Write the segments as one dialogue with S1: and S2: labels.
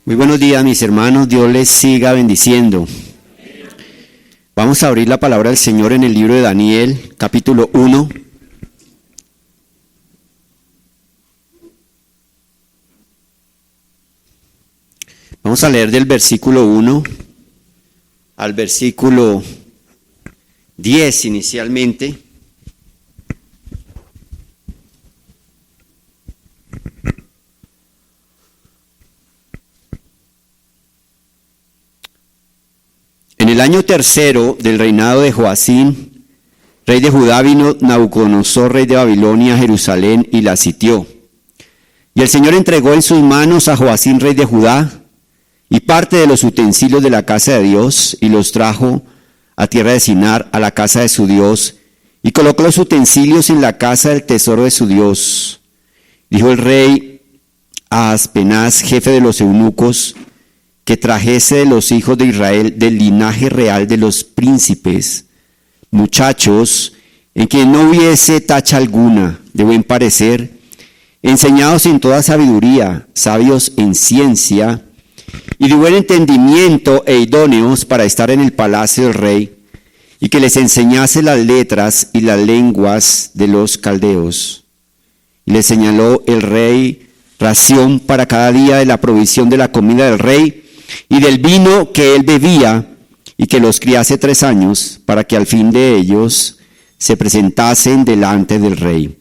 S1: Muy buenos días, mis hermanos. Dios les siga bendiciendo. Vamos a abrir la palabra del Señor en el libro de Daniel, capítulo 1. Vamos a leer del versículo 1 al versículo 10 inicialmente. En el año tercero del reinado de Joacín, rey de Judá, vino Nabucodonosor, rey de Babilonia, a Jerusalén y la sitió. Y el Señor entregó en sus manos a Joacín, rey de Judá, y parte de los utensilios de la casa de Dios, y los trajo a tierra de Sinar, a la casa de su Dios, y colocó los utensilios en la casa del tesoro de su Dios. Dijo el rey a Aspenaz, jefe de los eunucos, que trajese de los hijos de Israel del linaje real de los príncipes, muchachos en quien no hubiese tacha alguna, de buen parecer, enseñados en toda sabiduría, sabios en ciencia, y de buen entendimiento e idóneos para estar en el palacio del rey, y que les enseñase las letras y las lenguas de los caldeos. Y le señaló el rey ración para cada día de la provisión de la comida del rey, y del vino que él bebía, y que los criase 3 años, para que al fin de ellos se presentasen delante del rey.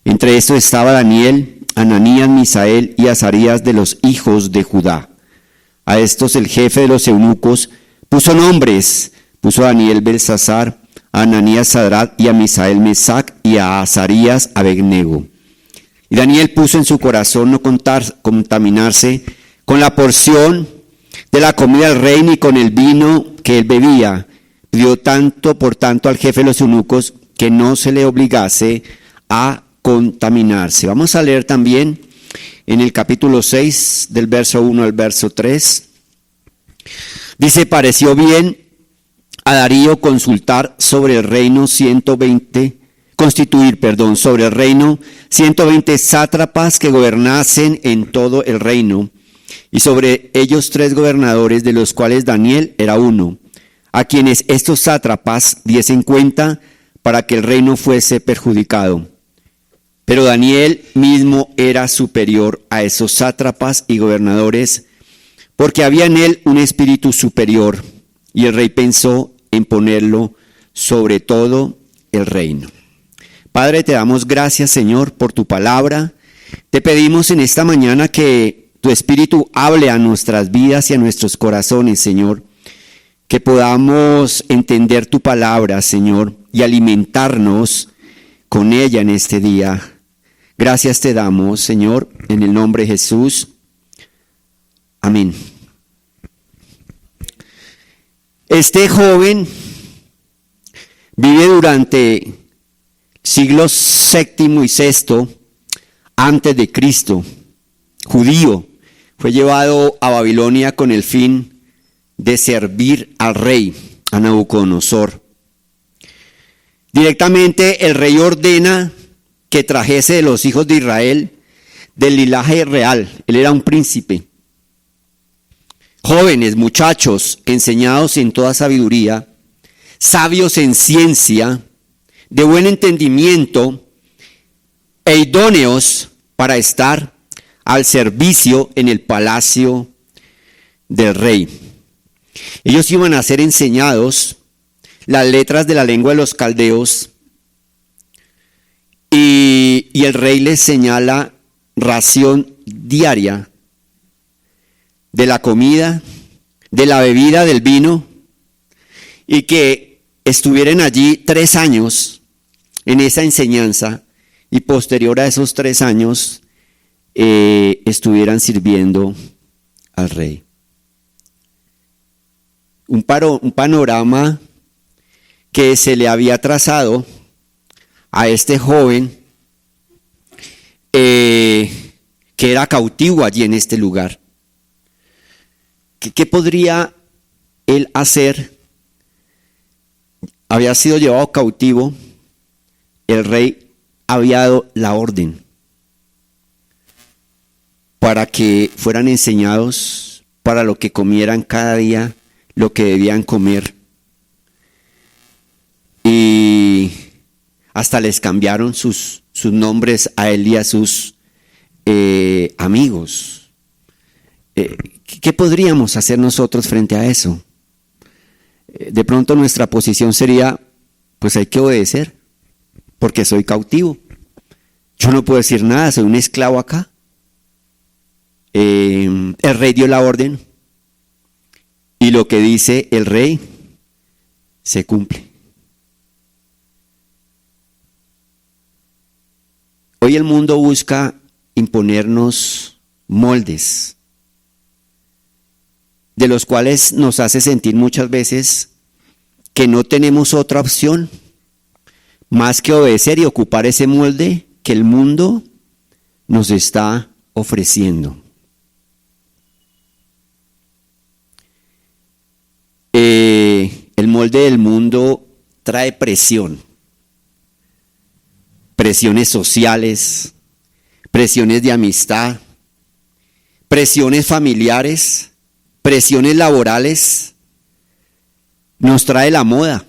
S1: Entre estos estaba Daniel, Ananías, Misael y Azarías, de los hijos de Judá. A estos el jefe de los eunucos puso nombres, puso a Daniel Belsasar, a Ananías Sadrach, y a Misael Mesac, y a Azarías Abednego. Y Daniel puso en su corazón no contaminarse con la porción de la comida del rey, ni con el vino que él bebía. Pidió por tanto al jefe de los eunucos que no se le obligase a contaminarse. Vamos a leer también en el capítulo 6, del verso 1 al verso 3. Dice: pareció bien a Darío constituir sobre el reino 120 sátrapas que gobernasen en todo el reino, y sobre ellos 3 gobernadores, de los cuales Daniel era uno, a quienes estos sátrapas diesen cuenta para que el reino fuese perjudicado. Pero Daniel mismo era superior a esos sátrapas y gobernadores, porque había en él un espíritu superior, y el rey pensó en ponerlo sobre todo el reino. Padre, te damos gracias, Señor, por tu palabra. Te pedimos en esta mañana que tu Espíritu hable a nuestras vidas y a nuestros corazones, Señor, que podamos entender tu palabra, Señor, y alimentarnos con ella en este día. Gracias te damos, Señor, en el nombre de Jesús. Amén. Este joven vive durante siglos VII y VI antes de Cristo, judío. Fue llevado a Babilonia con el fin de servir al rey, a Nabucodonosor. Directamente el rey ordena que trajese de los hijos de Israel del linaje real. Él era un príncipe. Jóvenes, muchachos, enseñados en toda sabiduría, sabios en ciencia, de buen entendimiento e idóneos para estar al servicio en el palacio del rey. Ellos iban a ser enseñados las letras de la lengua de los caldeos, y el rey les señala ración diaria de la comida, de la bebida, del vino, y que estuvieran allí 3 años en esa enseñanza, y posterior a esos 3 años estuvieran sirviendo al rey. Un panorama que se le había trazado a este joven que era cautivo allí en este lugar. ¿Qué podría él hacer? Había sido llevado cautivo, el rey había dado la orden para que fueran enseñados para lo que comieran cada día lo que debían comer. Y hasta les cambiaron sus nombres a él y a sus amigos. ¿Qué podríamos hacer nosotros frente a eso? De pronto nuestra posición sería, pues hay que obedecer, porque soy cautivo. Yo no puedo decir nada, soy un esclavo acá. El rey dio la orden y lo que dice el rey se cumple. Hoy el mundo busca imponernos moldes, de los cuales nos hace sentir muchas veces que no tenemos otra opción más que obedecer y ocupar ese molde que el mundo nos está ofreciendo. El molde del mundo trae presión, presiones sociales, presiones de amistad, presiones familiares, presiones laborales. Nos trae la moda,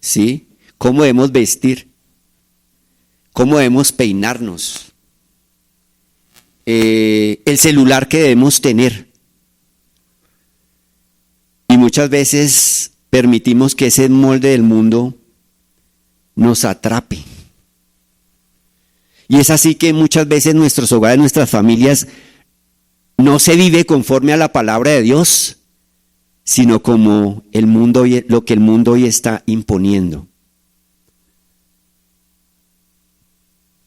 S1: ¿sí? Cómo debemos vestir, cómo debemos peinarnos, el celular que debemos tener. Y muchas veces permitimos que ese molde del mundo nos atrape. Y es así que muchas veces nuestros hogares, nuestras familias, no se vive conforme a la palabra de Dios, sino como el mundo, lo que el mundo hoy está imponiendo.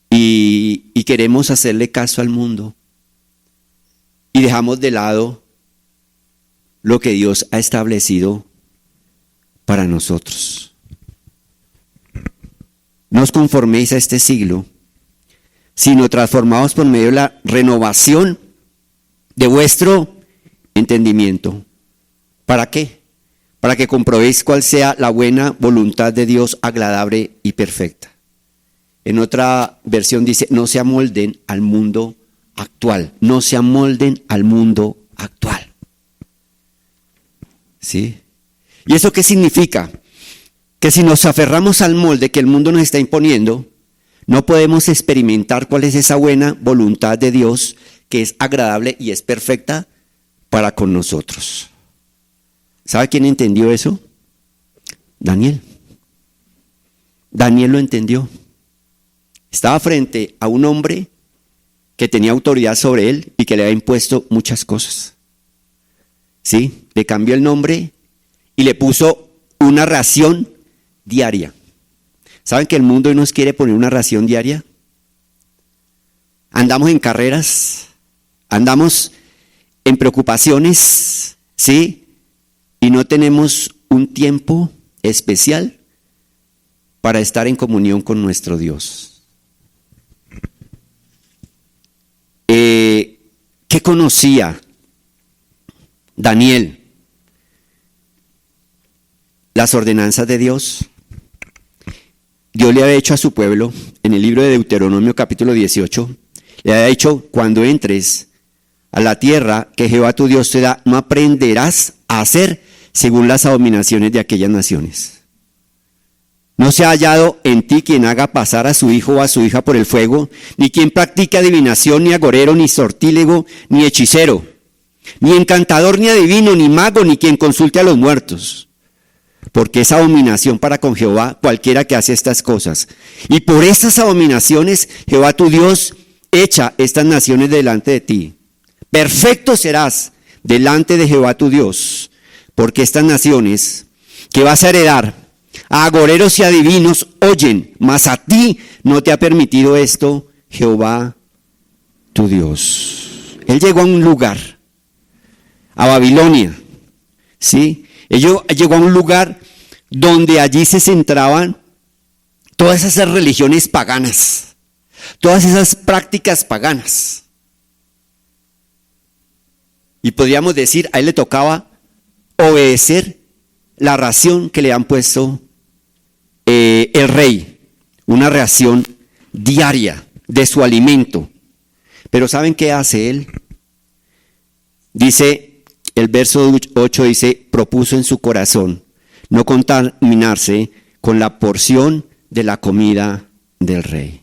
S1: Y queremos hacerle caso al mundo. Y dejamos de lado lo que Dios ha establecido para nosotros. No os conforméis a este siglo, sino transformaos por medio de la renovación de vuestro entendimiento. ¿Para qué? Para que comprobéis cuál sea la buena voluntad de Dios, agradable y perfecta. En otra versión dice, no se amolden al mundo actual. No se amolden al mundo actual. ¿Sí? ¿Y eso qué significa? Que si nos aferramos al molde que el mundo nos está imponiendo, no podemos experimentar cuál es esa buena voluntad de Dios que es agradable y es perfecta para con nosotros. ¿Sabe quién entendió eso? Daniel. Daniel lo entendió. Estaba frente a un hombre que tenía autoridad sobre él y que le había impuesto muchas cosas. ¿Sí? Le cambió el nombre y le puso una ración diaria. ¿Saben que el mundo hoy nos quiere poner una ración diaria? Andamos en carreras, andamos en preocupaciones, ¿sí? Y no tenemos un tiempo especial para estar en comunión con nuestro Dios. ¿Qué conocía Daniel? Las ordenanzas de Dios. Dios le había hecho a su pueblo, en el libro de Deuteronomio capítulo 18, le había dicho, cuando entres a la tierra que Jehová tu Dios te da, no aprenderás a hacer según las abominaciones de aquellas naciones. No se ha hallado en ti quien haga pasar a su hijo o a su hija por el fuego, ni quien practique adivinación, ni agorero, ni sortílego, ni hechicero, ni encantador, ni adivino, ni mago, ni quien consulte a los muertos. Porque es abominación para con Jehová cualquiera que hace estas cosas. Y por estas abominaciones Jehová tu Dios echa estas naciones delante de ti. Perfecto serás delante de Jehová tu Dios, porque estas naciones que vas a heredar a agoreros y adivinos oyen, mas a ti no te ha permitido esto Jehová tu Dios. Él llegó a un lugar, a Babilonia, ¿sí? Él llegó a un lugar donde allí se centraban todas esas religiones paganas, todas esas prácticas paganas. Y podríamos decir, a él le tocaba obedecer la ración que le han puesto el rey, una ración diaria de su alimento. Pero ¿saben qué hace él? Dice, el verso 8 dice, propuso en su corazón no contaminarse con la porción de la comida del rey.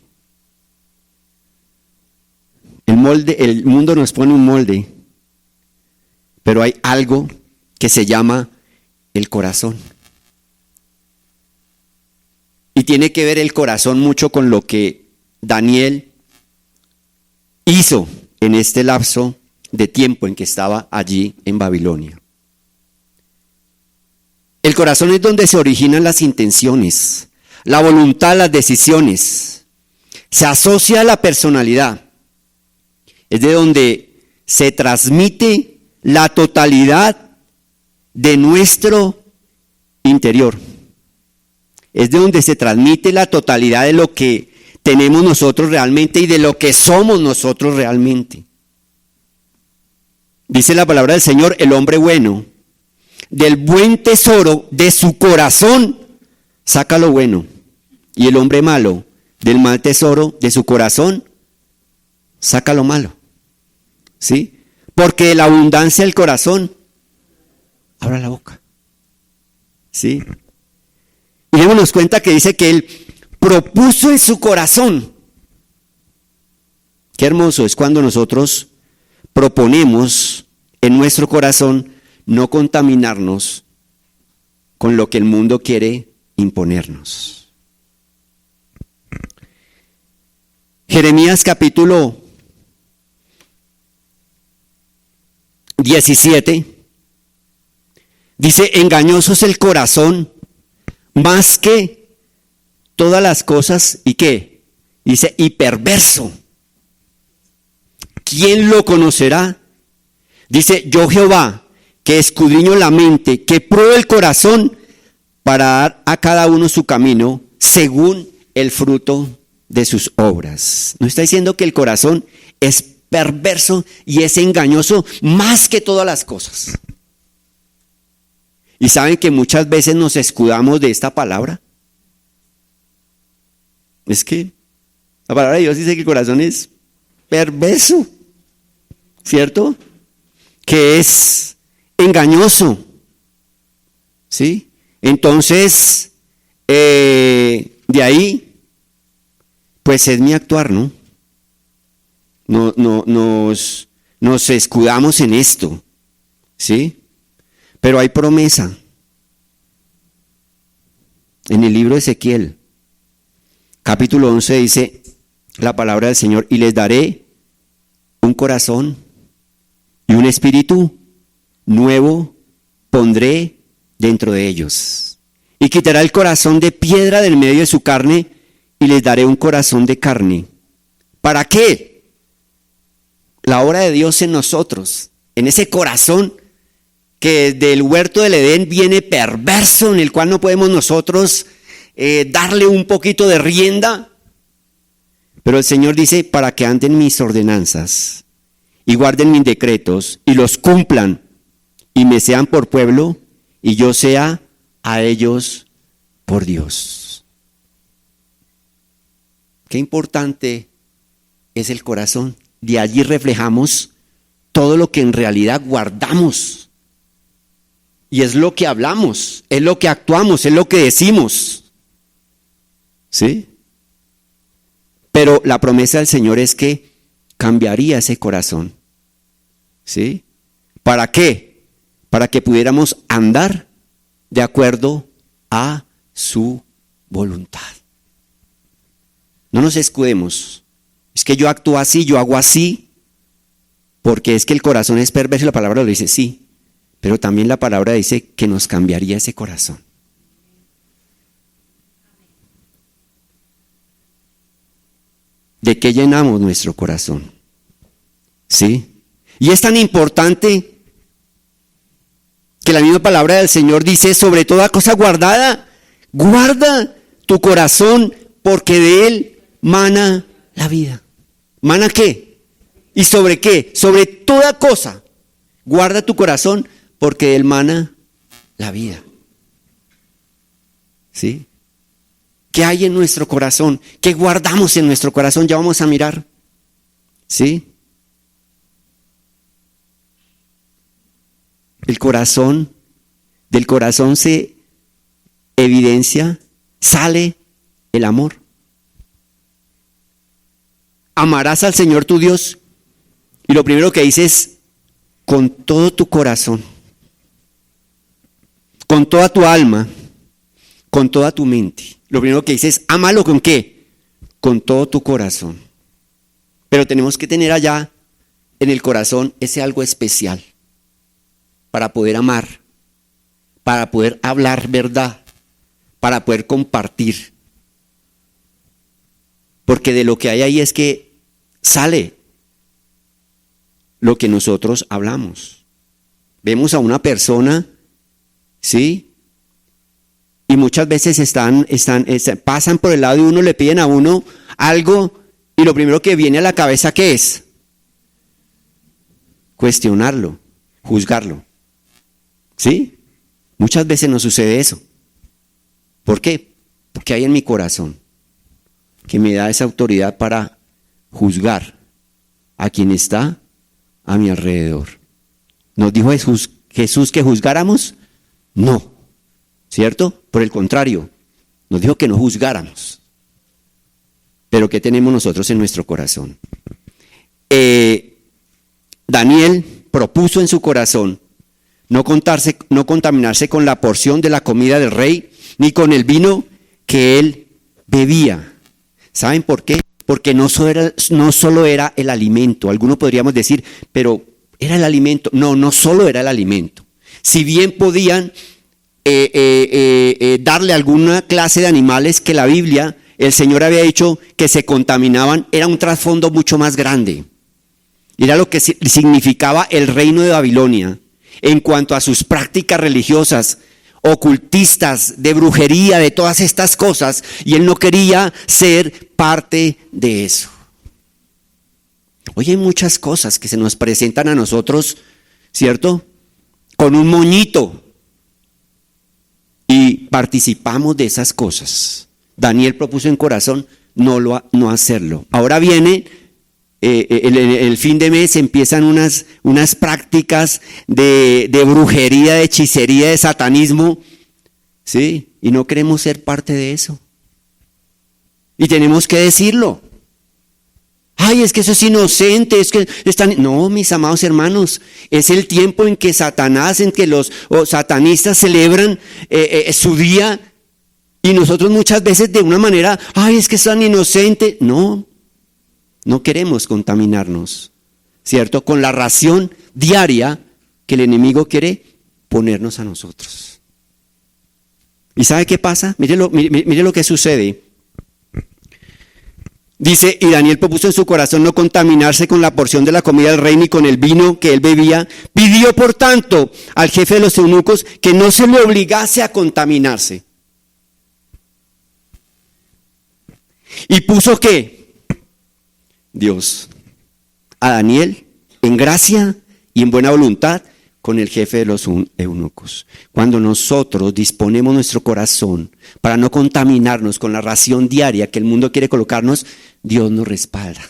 S1: El mundo nos pone un molde, pero hay algo que se llama el corazón. Y tiene que ver el corazón mucho con lo que Daniel hizo en este lapso de tiempo en que estaba allí en Babilonia. El corazón es donde se originan las intenciones, la voluntad, las decisiones. Se asocia a la personalidad. Es de donde se transmite la totalidad de nuestro interior. Es de donde se transmite la totalidad de lo que tenemos nosotros realmente y de lo que somos nosotros realmente. Dice la palabra del Señor, el hombre bueno, del buen tesoro de su corazón saca lo bueno, y el hombre malo, del mal tesoro de su corazón saca lo malo. ¿Sí? Porque de la abundancia del corazón abra la boca. ¿Sí? Y démonos cuenta que dice que él propuso en su corazón. Qué hermoso es cuando nosotros proponemos en nuestro corazón no contaminarnos con lo que el mundo quiere imponernos. Jeremías capítulo 17 dice, engañoso es el corazón más que todas las cosas, ¿y qué? Dice, y perverso. ¿Quién lo conocerá? Dice, yo Jehová, que escudriño la mente, que pruebo el corazón para dar a cada uno su camino según el fruto de sus obras. ¿No está diciendo que el corazón es perverso y es engañoso más que todas las cosas? ¿Y saben que muchas veces nos escudamos de esta palabra? Es que la palabra de Dios dice que el corazón es perverso, ¿cierto? Que es engañoso, ¿sí? Entonces, de ahí, pues es mi actuar, ¿no? Nos escudamos en esto, ¿sí? Pero hay promesa en el libro de Ezequiel, capítulo 11 dice la palabra del Señor, y les daré un corazón y un espíritu nuevo pondré dentro de ellos. Y quitará el corazón de piedra del medio de su carne y les daré un corazón de carne. ¿Para qué? La obra de Dios en nosotros, en ese corazón que del huerto del Edén viene perverso, en el cual no podemos nosotros darle un poquito de rienda. Pero el Señor dice, para que anden mis ordenanzas y guarden mis decretos y los cumplan y me sean por pueblo y yo sea a ellos por Dios. Qué importante es el corazón. De allí reflejamos todo lo que en realidad guardamos. Y es lo que hablamos, es lo que actuamos, es lo que decimos. ¿Sí? Pero la promesa del Señor es que cambiaría ese corazón. ¿Sí? ¿Para qué? Para que pudiéramos andar de acuerdo a su voluntad. No nos escudemos. Es que yo actúo así, yo hago así, porque es que el corazón es perverso y la palabra lo dice, sí. Pero también la palabra dice que nos cambiaría ese corazón. ¿De qué llenamos nuestro corazón? ¿Sí? Y es tan importante que la misma palabra del Señor dice, sobre toda cosa guardada, guarda tu corazón porque de él mana la vida. ¿Mana qué? ¿Y sobre qué? Sobre toda cosa. Guarda tu corazón porque de él mana la vida. ¿Sí? ¿Qué hay en nuestro corazón? ¿Qué guardamos en nuestro corazón? Ya vamos a mirar. ¿Sí? del corazón se evidencia, sale el amor. Amarás al Señor tu Dios, y lo primero que dice es con todo tu corazón, con toda tu alma, con toda tu mente. Lo primero que dice es ámalo ¿con qué? Con todo tu corazón. Pero tenemos que tener allá en el corazón ese algo especial para poder amar, para poder hablar verdad, para poder compartir. Porque de lo que hay ahí es que sale lo que nosotros hablamos. Vemos a una persona, ¿sí? Y muchas veces pasan por el lado de uno, le piden a uno algo y lo primero que viene a la cabeza, ¿qué es? Cuestionarlo, juzgarlo. ¿Sí? Muchas veces nos sucede eso. ¿Por qué? Porque hay en mi corazón que me da esa autoridad para juzgar a quien está a mi alrededor. ¿Nos dijo Jesús que juzgáramos? No. ¿Cierto? Por el contrario, nos dijo que no juzgáramos. Pero ¿qué tenemos nosotros en nuestro corazón? Daniel propuso en su corazón no contaminarse con la porción de la comida del rey, ni con el vino que él bebía. ¿Saben por qué? Porque no solo era el alimento. Algunos podríamos decir, pero era el alimento. No solo era el alimento. Si bien podían darle alguna clase de animales que la Biblia, el Señor había dicho que se contaminaban, era un trasfondo mucho más grande. Era lo que significaba el reino de Babilonia en cuanto a sus prácticas religiosas, ocultistas, de brujería, de todas estas cosas, y él no quería ser parte de eso. Hoy hay muchas cosas que se nos presentan a nosotros, ¿cierto? Con un moñito. Y participamos de esas cosas. Daniel propuso en corazón no hacerlo. Ahora viene el fin de mes, empiezan unas prácticas de brujería, de hechicería, de satanismo, ¿sí? Y no queremos ser parte de eso. Y tenemos que decirlo. Ay, es que eso es inocente, es que están... No, mis amados hermanos, es el tiempo en que Satanás, en que los satanistas celebran su día, y nosotros muchas veces de una manera, ay, es que es tan inocente. No queremos contaminarnos, ¿cierto? Con la ración diaria que el enemigo quiere ponernos a nosotros. ¿Y sabe qué pasa? Mire lo que sucede. Dice, y Daniel propuso en su corazón no contaminarse con la porción de la comida del rey ni con el vino que él bebía. Pidió, por tanto, al jefe de los eunucos que no se le obligase a contaminarse. ¿Y puso qué? Dios a Daniel en gracia y en buena voluntad con el jefe de los eunucos. Cuando nosotros disponemos nuestro corazón para no contaminarnos con la ración diaria que el mundo quiere colocarnos, Dios nos respalda.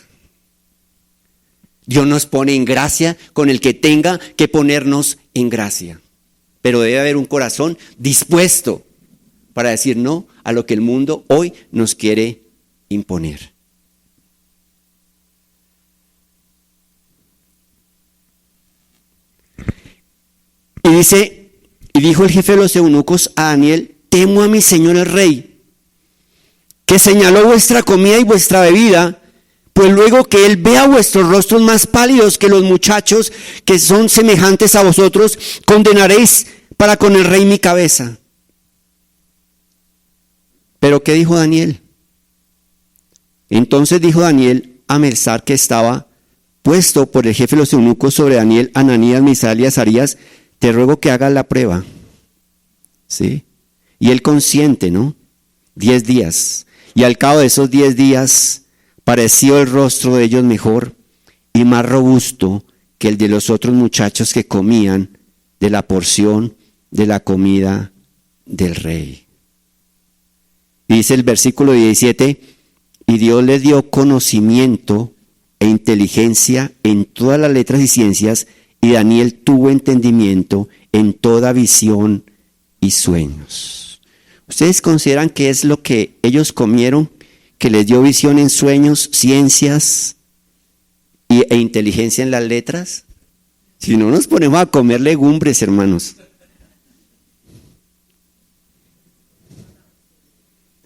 S1: Dios nos pone en gracia con el que tenga que ponernos en gracia. Pero debe haber un corazón dispuesto para decir no a lo que el mundo hoy nos quiere imponer. Y dice, y dijo el jefe de los eunucos a Daniel, temo a mi señor el rey, que señaló vuestra comida y vuestra bebida, pues luego que él vea vuestros rostros más pálidos que los muchachos que son semejantes a vosotros, condenaréis para con el rey mi cabeza. Pero ¿qué dijo Daniel? Entonces dijo Daniel a Melzar, que estaba puesto por el jefe de los eunucos sobre Daniel, Ananías, Misael y Azarías, te ruego que hagas la prueba. ¿Sí? Y él consiente, ¿no? 10 días. Y al cabo de esos 10 días pareció el rostro de ellos mejor y más robusto que el de los otros muchachos que comían de la porción de la comida del rey. Y dice el versículo 17, y Dios les dio conocimiento e inteligencia en todas las letras y ciencias, y Daniel tuvo entendimiento en toda visión y sueños. ¿Ustedes consideran que es lo que ellos comieron, que les dio visión en sueños, ciencias e inteligencia en las letras? Si no nos ponemos a comer legumbres, hermanos.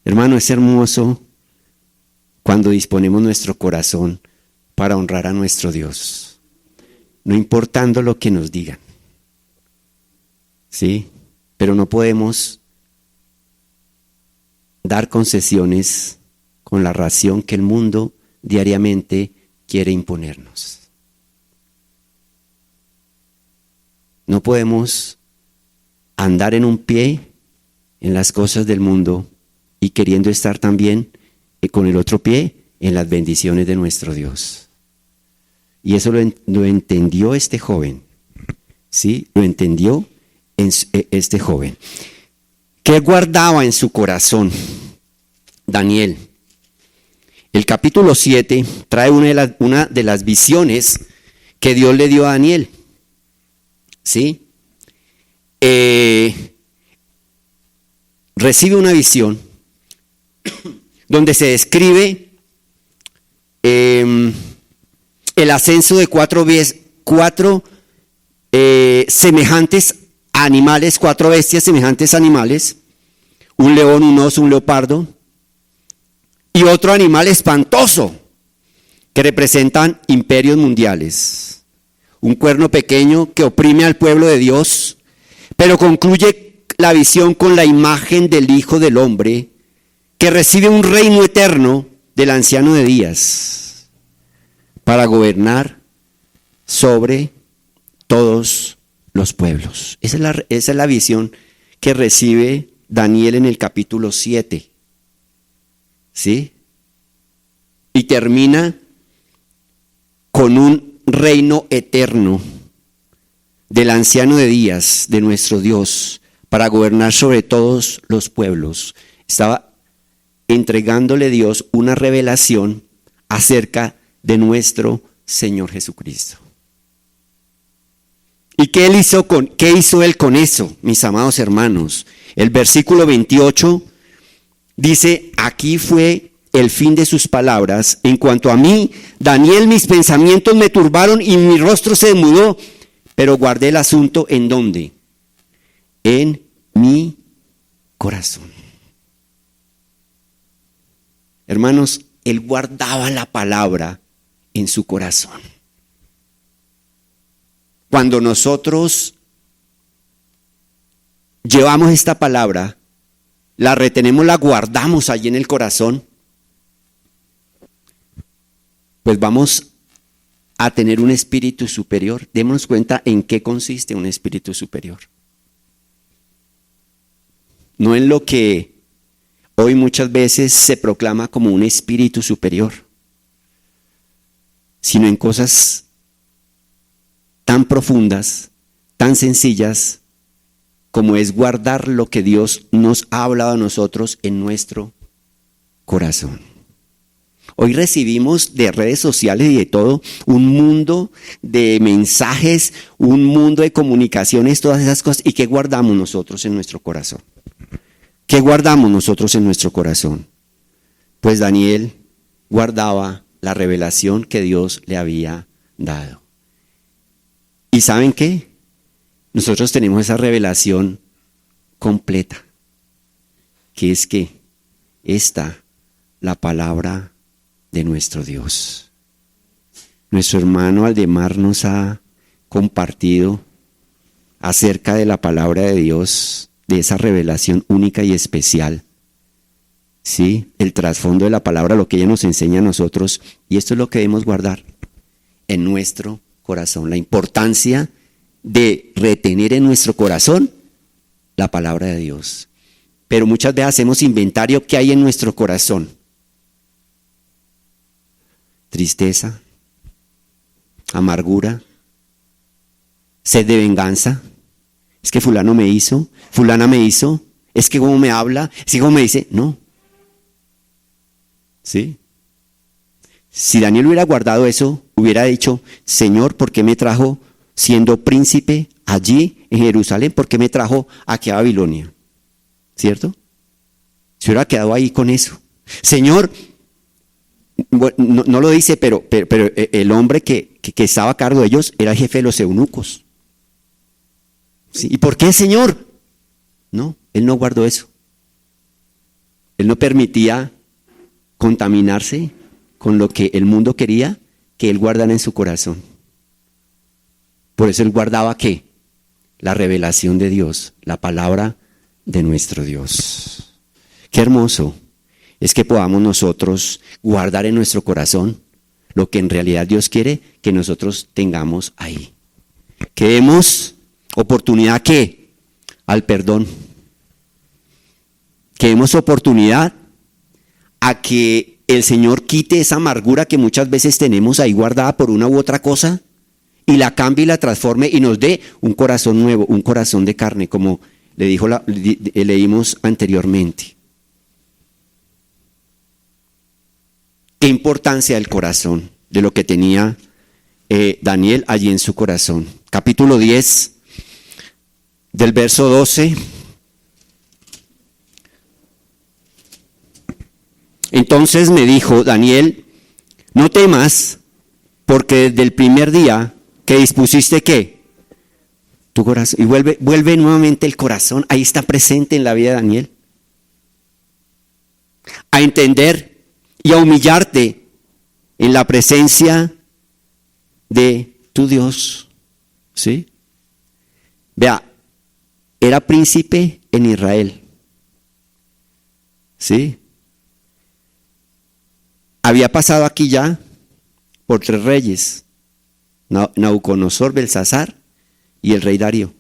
S1: Hermano, es hermoso cuando disponemos nuestro corazón para honrar a nuestro Dios, no importando lo que nos digan. ¿Sí? Pero no podemos dar concesiones con la ración que el mundo diariamente quiere imponernos. No podemos andar en un pie en las cosas del mundo y queriendo estar también con el otro pie en las bendiciones de nuestro Dios. Y eso lo entendió este joven. ¿Sí? Lo entendió este joven. ¿Qué guardaba en su corazón Daniel? El capítulo 7 trae una de las visiones que Dios le dio a Daniel. ¿Sí? Recibe una visión donde se describe el ascenso de cuatro semejantes animales, 4 bestias semejantes animales, un león, un oso, un leopardo, y otro animal espantoso, que representan imperios mundiales. Un cuerno pequeño que oprime al pueblo de Dios, pero concluye la visión con la imagen del Hijo del Hombre, que recibe un reino eterno del anciano de días, para gobernar sobre todos los pueblos. Esa es la visión que recibe Daniel en el capítulo 7. ¿Sí? Y termina con un reino eterno del anciano de días, de nuestro Dios, para gobernar sobre todos los pueblos. Estaba entregándole Dios una revelación acerca de nuestro Señor Jesucristo. ¿Y qué hizo él con eso, mis amados hermanos? El versículo 28 dice: aquí fue el fin de sus palabras. En cuanto a mí, Daniel, mis pensamientos me turbaron y mi rostro se demudó, pero guardé el asunto ¿en dónde? En mi corazón. Hermanos, él guardaba la palabra en su corazón. Cuando nosotros llevamos esta palabra, la retenemos, la guardamos allí en el corazón, pues vamos a tener un espíritu superior. Démonos cuenta en qué consiste un espíritu superior. No en lo que hoy muchas veces se proclama como un espíritu superior, sino en cosas tan profundas, tan sencillas, como es guardar lo que Dios nos ha hablado a nosotros en nuestro corazón. Hoy recibimos de redes sociales y de todo un mundo de mensajes, un mundo de comunicaciones, todas esas cosas. ¿Y qué guardamos nosotros en nuestro corazón? ¿Qué guardamos nosotros en nuestro corazón? Pues Daniel guardaba la revelación que Dios le había dado. ¿Y saben qué? Nosotros tenemos esa revelación completa, que es que esta, la palabra de nuestro Dios. Nuestro hermano Aldemar nos ha compartido acerca de la palabra de Dios, de esa revelación única y especial. Sí, el trasfondo de la palabra, lo que ella nos enseña a nosotros, y esto es lo que debemos guardar en nuestro corazón, la importancia de retener en nuestro corazón la palabra de Dios. Pero muchas veces hacemos inventario que hay en nuestro corazón: tristeza, amargura, sed de venganza. Es que fulano me hizo, fulana me hizo, es que cómo me habla, es que cómo me dice. No. ¿Sí? Si Daniel hubiera guardado eso, hubiera dicho: Señor, ¿por qué me trajo siendo príncipe allí en Jerusalén, ¿por qué me trajo aquí a Babilonia? ¿Cierto? Se hubiera quedado ahí con eso. Señor, no lo dice, pero el hombre que estaba a cargo de ellos era el jefe de los eunucos. ¿Sí? ¿Y por qué, Señor? No, él no guardó eso. Él no permitía contaminarse con lo que el mundo quería que él guardara en su corazón. Por eso él guardaba ¿qué? La revelación de Dios, la palabra de nuestro Dios. Qué hermoso es que podamos nosotros guardar en nuestro corazón lo que en realidad Dios quiere que nosotros tengamos ahí. Que demos oportunidad ¿qué? Al perdón. Que demos oportunidad a que el Señor quite esa amargura que muchas veces tenemos ahí guardada por una u otra cosa y la cambie y la transforme y nos dé un corazón nuevo, un corazón de carne, como leímos anteriormente. Qué importancia del corazón, de lo que tenía Daniel allí en su corazón. Capítulo 10, del verso 12. Entonces me dijo Daniel, no temas, porque desde el primer día que dispusiste ¿qué? Tu corazón. Y vuelve nuevamente el corazón, ahí está presente en la vida de Daniel. A entender y a humillarte en la presencia de tu Dios. ¿Sí? Vea, era príncipe en Israel. ¿Sí? Había pasado aquí ya por 3 reyes, Nabucodonosor, Belsasar y el rey Darío.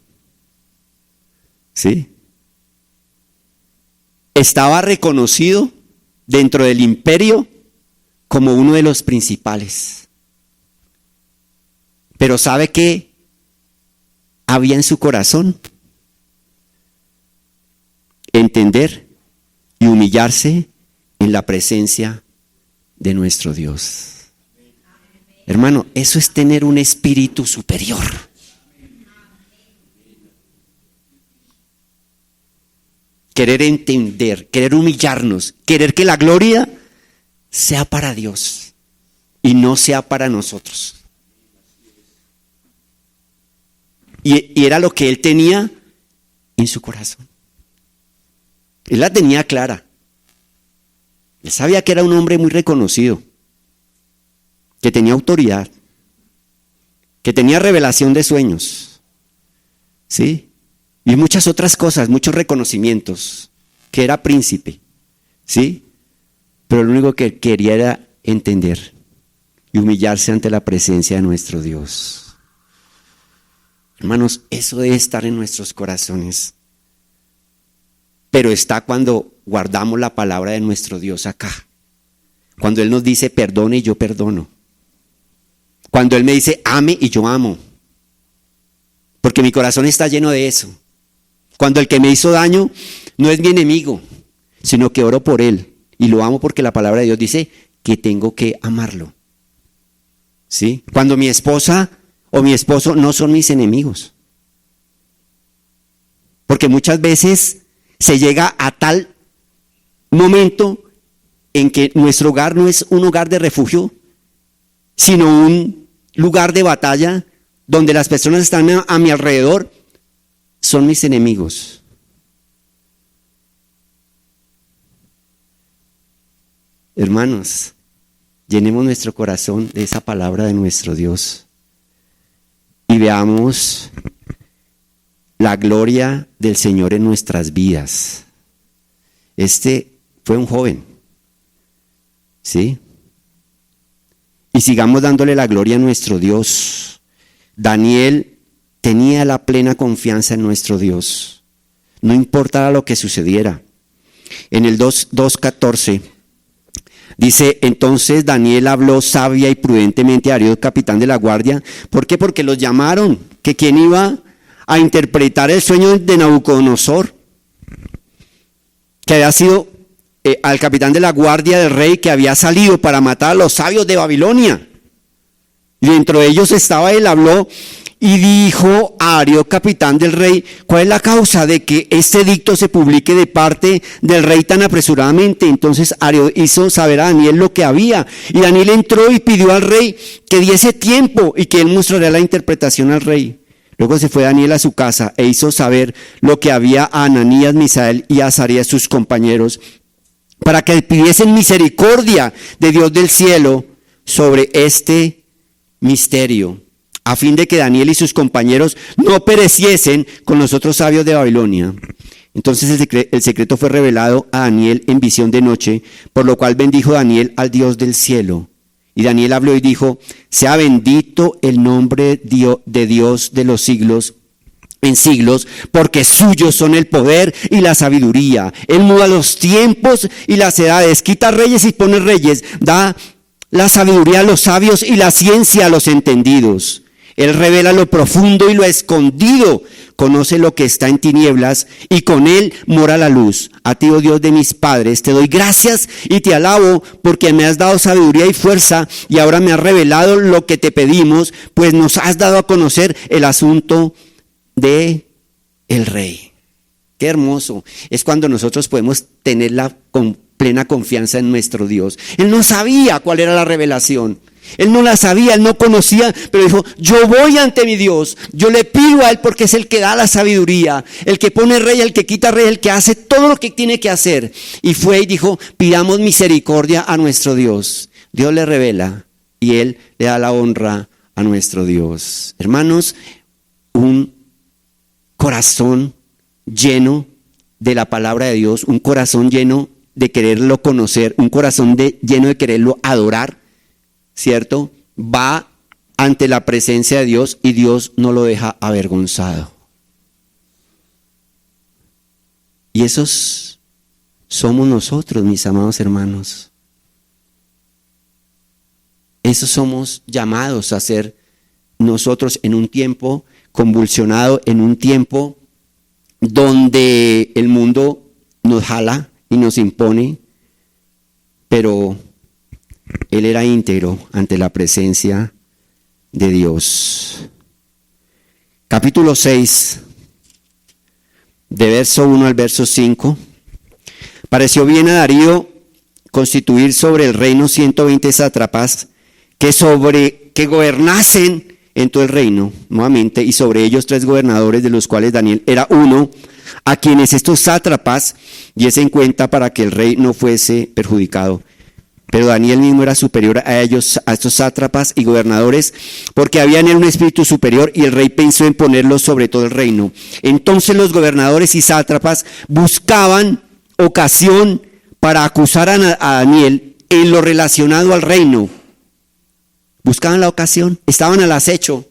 S1: ¿Sí? Estaba reconocido dentro del imperio como uno de los principales. Pero ¿sabe qué había en su corazón? Entender y humillarse en la presencia de nuestro Dios. Hermano, eso es tener un espíritu superior. Querer entender, querer humillarnos, querer que la gloria sea para Dios y no sea para nosotros. Y era lo que él tenía en su corazón. Él la tenía clara. Él sabía que era un hombre muy reconocido, que tenía autoridad, que tenía revelación de sueños, ¿sí? Y muchas otras cosas, muchos reconocimientos, que era príncipe, ¿sí? Pero lo único que quería era entender y humillarse ante la presencia de nuestro Dios. Hermanos, eso debe estar en nuestros corazones. Pero está cuando guardamos la palabra de nuestro Dios acá. Cuando Él nos dice perdone y yo perdono. Cuando Él me dice ame y yo amo. Porque mi corazón está lleno de eso. Cuando el que me hizo daño no es mi enemigo, sino que oro por él. Y lo amo porque la palabra de Dios dice que tengo que amarlo. ¿Sí? Cuando mi esposa o mi esposo no son mis enemigos. Porque muchas veces se llega a tal momento en que nuestro hogar no es un hogar de refugio, sino un lugar de batalla donde las personas que están a mi alrededor son mis enemigos. Hermanos, llenemos nuestro corazón de esa palabra de nuestro Dios y veamos la gloria del Señor en nuestras vidas. Este fue un joven, ¿sí? Y sigamos dándole la gloria a nuestro Dios. Daniel tenía la plena confianza en nuestro Dios. No importaba lo que sucediera. En el 2:14 dice, entonces Daniel habló sabia y prudentemente a Arioc, capitán de la guardia. ¿Por qué? Porque los llamaron. ¿Que quién iba a interpretar el sueño de Nabucodonosor? Que había sido al capitán de la guardia del rey que había salido para matar a los sabios de Babilonia. Y dentro de ellos estaba él, habló y dijo a Arioc, capitán del rey, ¿cuál es la causa de que este edicto se publique de parte del rey tan apresuradamente? Entonces Arioc hizo saber a Daniel lo que había, y Daniel entró y pidió al rey que diese tiempo y que él mostraría la interpretación al rey. Luego se fue Daniel a su casa e hizo saber lo que había a Ananías, Misael y a Azarías, sus compañeros, para que pidiesen misericordia de Dios del cielo sobre este misterio, a fin de que Daniel y sus compañeros no pereciesen con los otros sabios de Babilonia. Entonces el secreto fue revelado a Daniel en visión de noche, por lo cual bendijo Daniel al Dios del cielo. Y Daniel habló y dijo: sea bendito el nombre de Dios de los siglos en siglos, porque suyos son el poder y la sabiduría. Él muda los tiempos y las edades, quita reyes y pone reyes, da la sabiduría a los sabios y la ciencia a los entendidos. Él revela lo profundo y lo escondido, conoce lo que está en tinieblas y con él mora la luz. A ti, oh Dios de mis padres, te doy gracias y te alabo porque me has dado sabiduría y fuerza y ahora me has revelado lo que te pedimos, pues nos has dado a conocer el asunto de el rey. Qué hermoso es cuando nosotros podemos tener con plena confianza en nuestro Dios. Él no sabía cuál era la revelación. Él no la sabía, él no conocía, pero dijo: yo voy ante mi Dios, yo le pido a él porque es el que da la sabiduría, el que pone rey, el que quita rey, el que hace todo lo que tiene que hacer. Y fue y dijo: pidamos misericordia a nuestro Dios. Dios le revela y él le da la honra a nuestro Dios. Hermanos, un corazón lleno de la palabra de Dios, un corazón lleno de quererlo conocer, un corazón lleno de quererlo adorar, ¿cierto? Va ante la presencia de Dios y Dios no lo deja avergonzado. Y esos somos nosotros, mis amados hermanos. Esos somos llamados a ser nosotros en un tiempo convulsionado, en un tiempo donde el mundo nos jala y nos impone, pero él era íntegro ante la presencia de Dios. Capítulo 6, de verso 1 al verso 5. Pareció bien a Darío constituir sobre el reino 120 sátrapas que gobernasen en todo el reino, nuevamente, y sobre ellos 3 gobernadores, de los cuales Daniel era uno, a quienes estos sátrapas diesen cuenta para que el rey no fuese perjudicado. Pero Daniel mismo era superior a ellos, a estos sátrapas y gobernadores, porque había en él un espíritu superior, y el rey pensó en ponerlo sobre todo el reino. Entonces los gobernadores y sátrapas buscaban ocasión para acusar a Daniel en lo relacionado al reino. Buscaban la ocasión, estaban al acecho.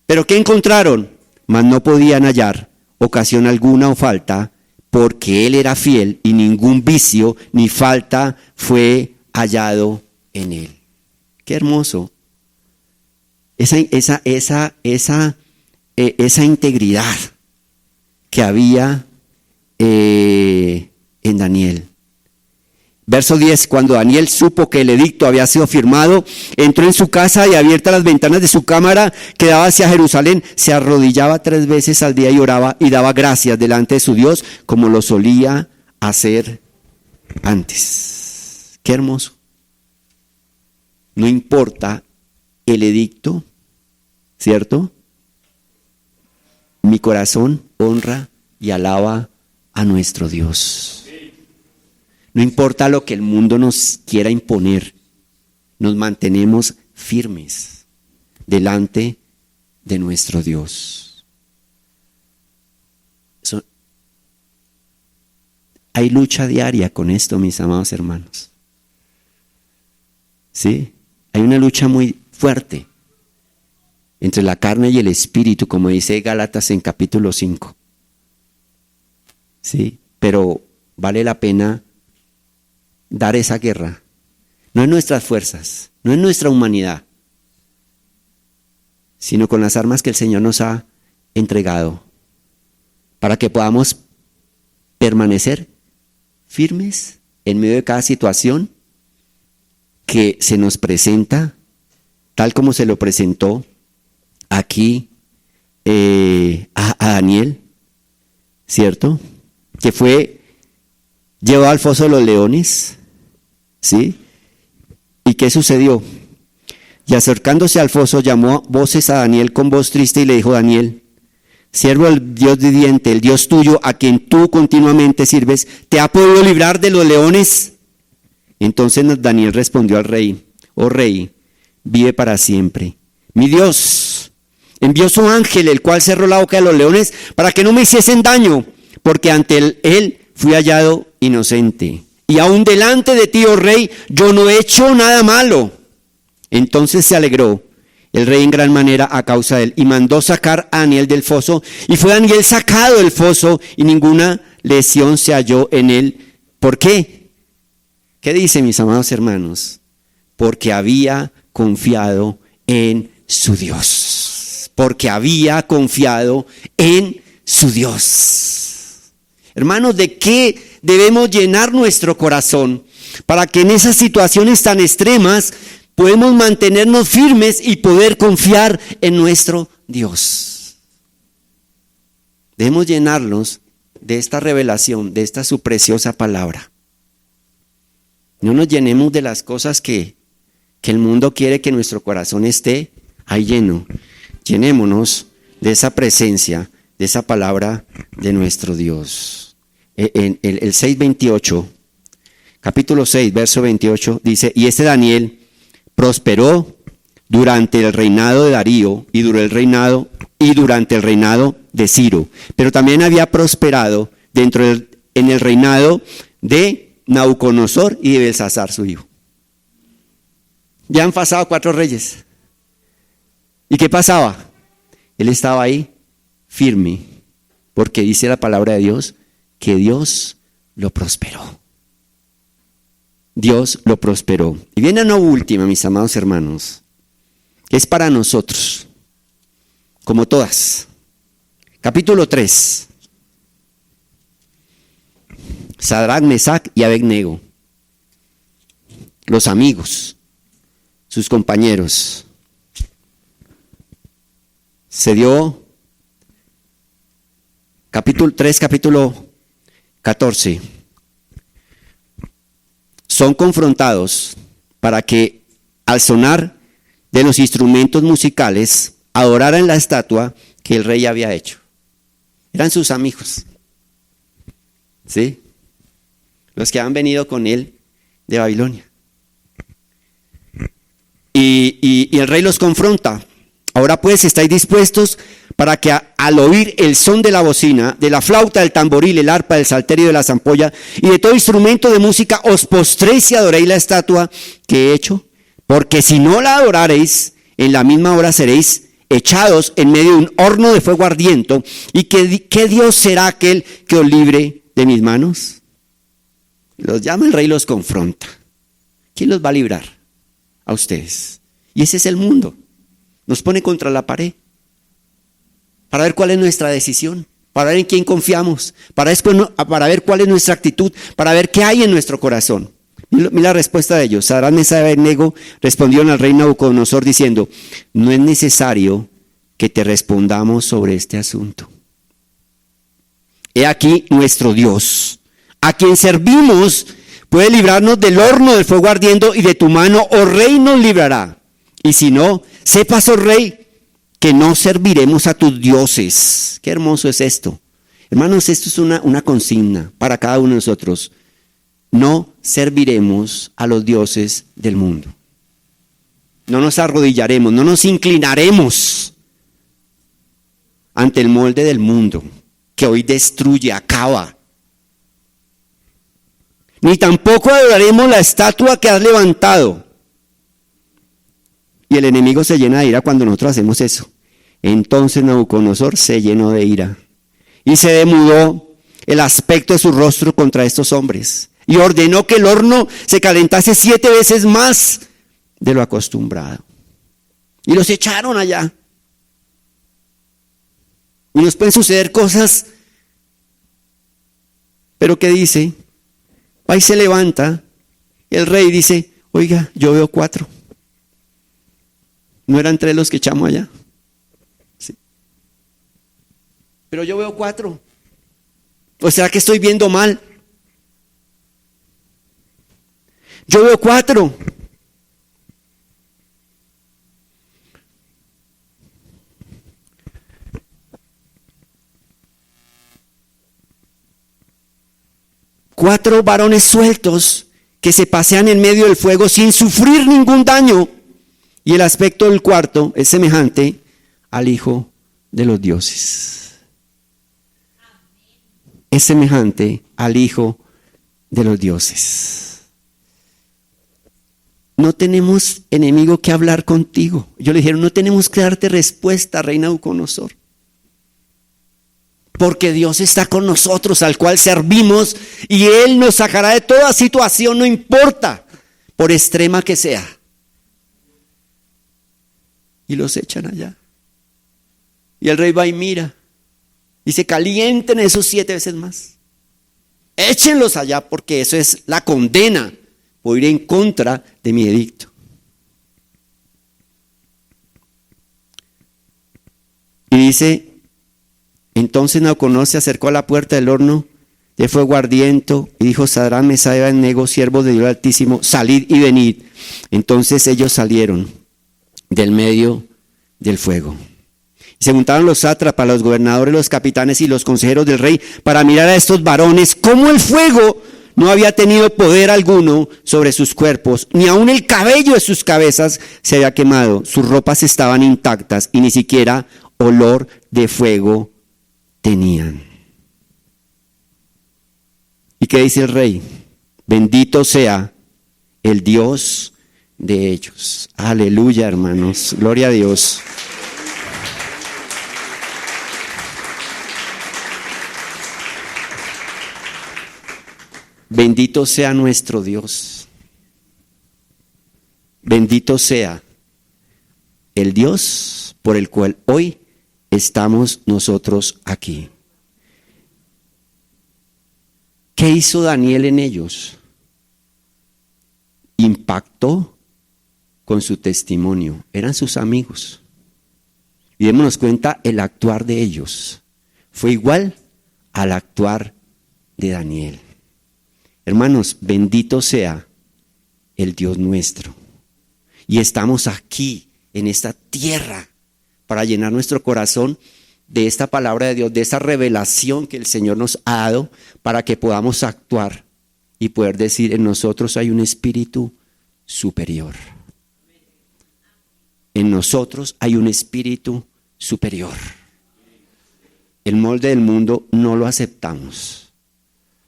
S1: ¿Pero qué encontraron? Mas no podían hallar ocasión alguna o falta, porque él era fiel y ningún vicio ni falta fue hallado en él. Qué hermoso. Esa integridad que había en Daniel. Verso 10, cuando Daniel supo que el edicto había sido firmado, entró en su casa y abiertas las ventanas de su cámara que daba hacia Jerusalén, se arrodillaba 3 veces al día y oraba y daba gracias delante de su Dios, como lo solía hacer antes. Qué hermoso. No importa el edicto, ¿cierto? Mi corazón honra y alaba a nuestro Dios. No importa lo que el mundo nos quiera imponer, nos mantenemos firmes delante de nuestro Dios. Hay lucha diaria con esto, mis amados hermanos. ¿Sí? Hay una lucha muy fuerte entre la carne y el espíritu, como dice Gálatas en capítulo 5. ¿Sí? Pero vale la pena dar esa guerra, no en nuestras fuerzas, no en nuestra humanidad, sino con las armas que el Señor nos ha entregado, para que podamos permanecer firmes en medio de cada situación que se nos presenta tal como se lo presentó aquí a Daniel, ¿cierto? Que fue llevado al foso de los leones, ¿sí? ¿Y qué sucedió? Y acercándose al foso llamó a voces a Daniel con voz triste y le dijo: Daniel, siervo del Dios viviente, el Dios tuyo, a quien tú continuamente sirves, ¿te ha podido librar de los leones? Entonces Daniel respondió al rey: oh rey, vive para siempre. Mi Dios envió su ángel, el cual cerró la boca de los leones para que no me hiciesen daño, porque ante él fui hallado inocente. Y aún delante de ti, oh rey, yo no he hecho nada malo. Entonces se alegró el rey en gran manera a causa de él, y mandó sacar a Daniel del foso, y fue Daniel sacado del foso, y ninguna lesión se halló en él. ¿Por qué? ¿Qué dice, mis amados hermanos? Porque había confiado en su Dios. Porque había confiado en su Dios. Hermanos, ¿de qué debemos llenar nuestro corazón para que en esas situaciones tan extremas podemos mantenernos firmes y poder confiar en nuestro Dios? Debemos llenarlos de esta revelación, de esta su preciosa palabra. No nos llenemos de las cosas que el mundo quiere que nuestro corazón esté ahí lleno. Llenémonos de esa presencia, de esa palabra de nuestro Dios. En el 6:28, capítulo 6, verso 28, dice: y este Daniel prosperó durante el reinado de Darío y durante el reinado de Ciro, pero también había prosperado en el reinado de Nabucodonosor y de Belsasar su hijo. Ya han pasado 4 reyes. ¿Y qué pasaba? Él estaba ahí firme, porque dice la palabra de Dios que Dios lo prosperó. Dios lo prosperó. Y viene una última, mis amados hermanos, que es para nosotros, como todas. Capítulo 3. Sadrac, Mesac y Abednego, los amigos, sus compañeros. Se dio capítulo 3, capítulo 14. Son confrontados para que al sonar de los instrumentos musicales adoraran la estatua que el rey había hecho. Eran sus amigos, ¿sí? Los que han venido con él de Babilonia. Y el rey los confronta. Ahora pues, ¿estáis dispuestos para que al oír el son de la bocina, de la flauta, del tamboril, el arpa, del salterio, de la zampolla y de todo instrumento de música, os postréis y adoréis la estatua que he hecho? Porque si no la adorareis, en la misma hora seréis echados en medio de un horno de fuego ardiente. ¿Y qué Dios será aquel que os libre de mis manos? Los llama el rey y los confronta. ¿Quién los va a librar? A ustedes. Y ese es el mundo. Nos pone contra la pared para ver cuál es nuestra decisión, para ver en quién confiamos, para ver cuál es nuestra actitud, para ver qué hay en nuestro corazón. Mira la respuesta de ellos. Sadrac, Mesac y Abednego respondieron al rey Nabucodonosor diciendo: no es necesario que te respondamos sobre este asunto. He aquí nuestro Dios, a quien servimos, puede librarnos del horno del fuego ardiendo, y de tu mano, oh rey, nos librará. Y si no, sepas, oh rey, que no serviremos a tus dioses. Qué hermoso es esto. Hermanos, esto es una consigna para cada uno de nosotros. No serviremos a los dioses del mundo. No nos arrodillaremos, no nos inclinaremos ante el molde del mundo que hoy destruye, acaba. Ni tampoco adoraremos la estatua que has levantado. Y el enemigo se llena de ira cuando nosotros hacemos eso. Entonces Nabucodonosor se llenó de ira y se demudó el aspecto de su rostro contra estos hombres, y ordenó que el horno se calentase 7 veces más de lo acostumbrado. Y los echaron allá. Y nos pueden suceder cosas, pero ¿qué dice? Ahí se levanta el rey y dice: oiga, yo veo 4. ¿No eran 3 los que echamos allá? Sí. Pero yo veo 4. ¿O será que estoy viendo mal? Yo veo 4. Cuatro varones sueltos que se pasean en medio del fuego sin sufrir ningún daño. Y el aspecto del cuarto es semejante al Hijo de los dioses. Es semejante al Hijo de los dioses. No tenemos enemigo que hablar contigo. Yo le dijeron, no tenemos que darte respuesta, rey Nabucodonosor. Porque Dios está con nosotros, al cual servimos, y Él nos sacará de toda situación, no importa, por extrema que sea. Y los echan allá. Y el rey va y mira. Y se calienten esos 7 veces más. Échenlos allá, porque eso es la condena por ir en contra de mi edicto. Y dice, entonces Nabucodonosor se acercó a la puerta del horno de fuego ardiente y dijo, Sadrach, Mesach y Abednego, siervos de Dios Altísimo, salid y venid. Entonces ellos salieron del medio del fuego. Y se juntaron los sátrapas, los gobernadores, los capitanes y los consejeros del rey para mirar a estos varones, cómo el fuego no había tenido poder alguno sobre sus cuerpos, ni aun el cabello de sus cabezas se había quemado, sus ropas estaban intactas y ni siquiera olor de fuego tenían. ¿Y qué dice el rey? Bendito sea el Dios de ellos. Aleluya, hermanos. Gloria a Dios. Bendito sea nuestro Dios. Bendito sea el Dios por el cual hoy estamos nosotros aquí. ¿Qué hizo Daniel en ellos? Impactó con su testimonio. Eran sus amigos. Y démonos cuenta, el actuar de ellos fue igual al actuar de Daniel. Hermanos, bendito sea el Dios nuestro. Y estamos aquí, en esta tierra, para llenar nuestro corazón de esta palabra de Dios, de esa revelación que el Señor nos ha dado, para que podamos actuar y poder decir, en nosotros hay un espíritu superior. En nosotros hay un espíritu superior. El molde del mundo no lo aceptamos.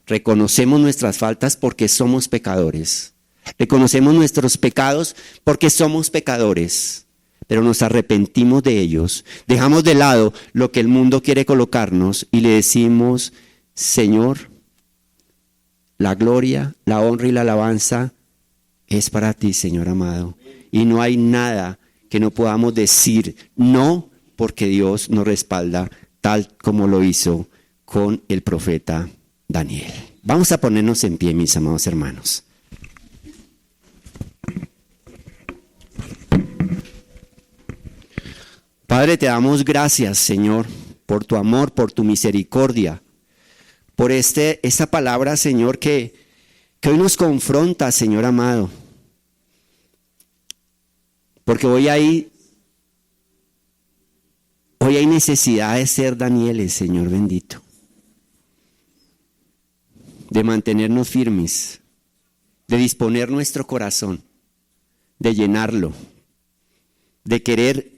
S1: Reconocemos nuestras faltas porque somos pecadores. Reconocemos nuestros pecados porque somos pecadores. Pero nos arrepentimos de ellos. Dejamos de lado lo que el mundo quiere colocarnos y le decimos, Señor, la gloria, la honra y la alabanza es para ti, Señor amado. Y no hay nada que no podamos decir no, porque Dios nos respalda tal como lo hizo con el profeta Daniel. Vamos a ponernos en pie, mis amados hermanos. Padre, te damos gracias, Señor, por tu amor, por tu misericordia, por esta palabra, Señor, que hoy nos confronta, Señor amado. Porque hoy hay necesidad de ser Danieles, Señor bendito. De mantenernos firmes, de disponer nuestro corazón, de llenarlo, de querer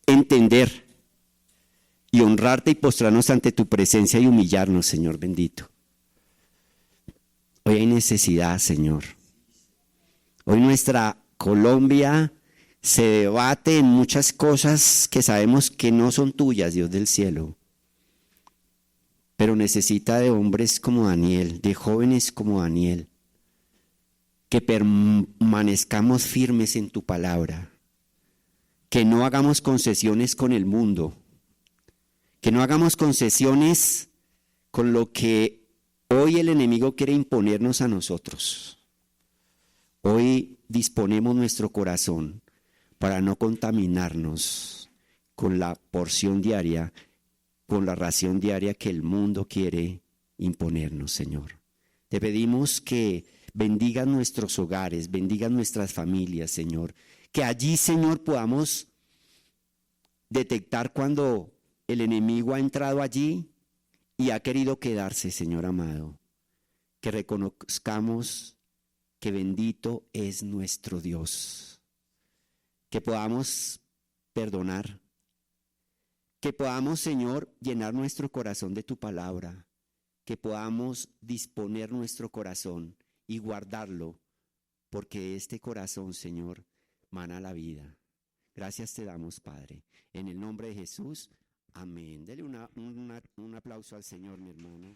S1: entender y honrarte y postrarnos ante tu presencia y humillarnos, Señor bendito. Hoy hay necesidad, Señor. Hoy nuestra Colombia se debate en muchas cosas que sabemos que no son tuyas, Dios del cielo. Pero necesita de hombres como Daniel, de jóvenes como Daniel, que permanezcamos firmes en tu palabra, que no hagamos concesiones con el mundo, que no hagamos concesiones con lo que hoy el enemigo quiere imponernos a nosotros. Hoy disponemos nuestro corazón para no contaminarnos con la porción diaria, con la ración diaria que el mundo quiere imponernos, Señor. Te pedimos que bendiga nuestros hogares, bendiga nuestras familias, Señor. Que allí, Señor, podamos detectar cuando el enemigo ha entrado allí y ha querido quedarse, Señor amado. Que reconozcamos que bendito es nuestro Dios. Que podamos perdonar. Que podamos, Señor, llenar nuestro corazón de tu palabra. Que podamos disponer nuestro corazón y guardarlo, porque este corazón, Señor, mana la vida. Gracias te damos, Padre. En el nombre de Jesús, amén. Dele un aplauso al Señor, mi hermano.